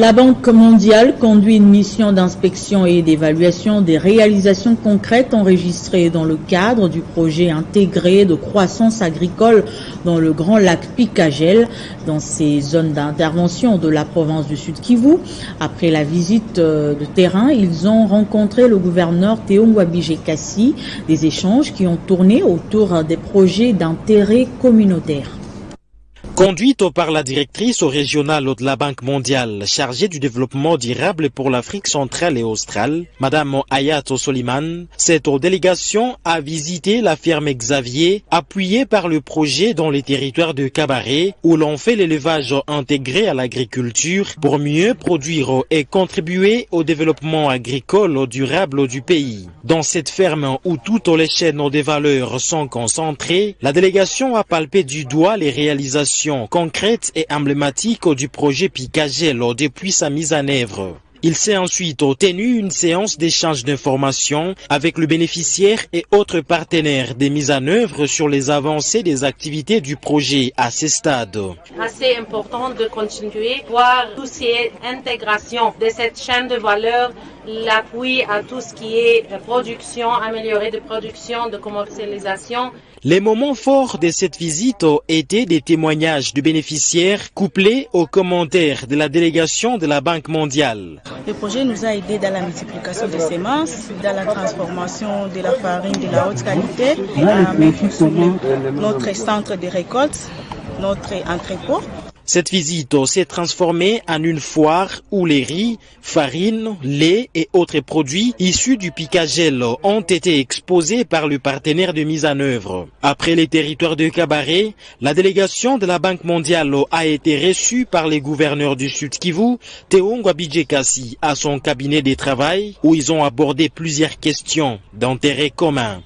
La Banque mondiale conduit une mission d'inspection et d'évaluation des réalisations concrètes enregistrées dans le cadre du projet intégré de croissance agricole dans le Grand Lac Picagel, dans ces zones d'intervention de la province du Sud Kivu. Après la visite de terrain, ils ont rencontré le gouverneur Théo Ngwabije Kassi, des échanges qui ont tourné autour des projets d'intérêt communautaire. Conduite par la directrice régionale de la Banque mondiale chargée du développement durable pour l'Afrique centrale et australe, Madame Ayato Soliman, cette délégation a visité la ferme Xavier, appuyée par le projet dans les territoires de Cabaret, où l'on fait l'élevage intégré à l'agriculture pour mieux produire et contribuer au développement agricole durable du pays. Dans cette ferme où toutes les chaînes des valeurs sont concentrées, la délégation a palpé du doigt les réalisations concrète et emblématique du projet Picagel depuis sa mise en œuvre. Il s'est ensuite tenu une séance d'échange d'informations avec le bénéficiaire et autres partenaires des mises en œuvre sur les avancées des activités du projet à ce stade. Assez important de continuer, voir tout ce qui est intégration de cette chaîne de valeur, l'appui à tout ce qui est production, améliorée de production, de commercialisation. Les moments forts de cette visite étaient des témoignages de bénéficiaires couplés aux commentaires de la délégation de la Banque mondiale. Le projet nous a aidés dans la multiplication des semences, dans la transformation de la farine de la haute qualité, à mettre sur notre centre de récolte, notre entrepôt. Cette visite s'est transformée en une foire où les riz, farine, lait et autres produits issus du Picagel ont été exposés par le partenaire de mise en œuvre. Après les territoires de Cabaret, la délégation de la Banque mondiale a été reçue par les gouverneurs du Sud Kivu, Théo Ngwabije Kassi, à son cabinet de travail où ils ont abordé plusieurs questions d'intérêt commun.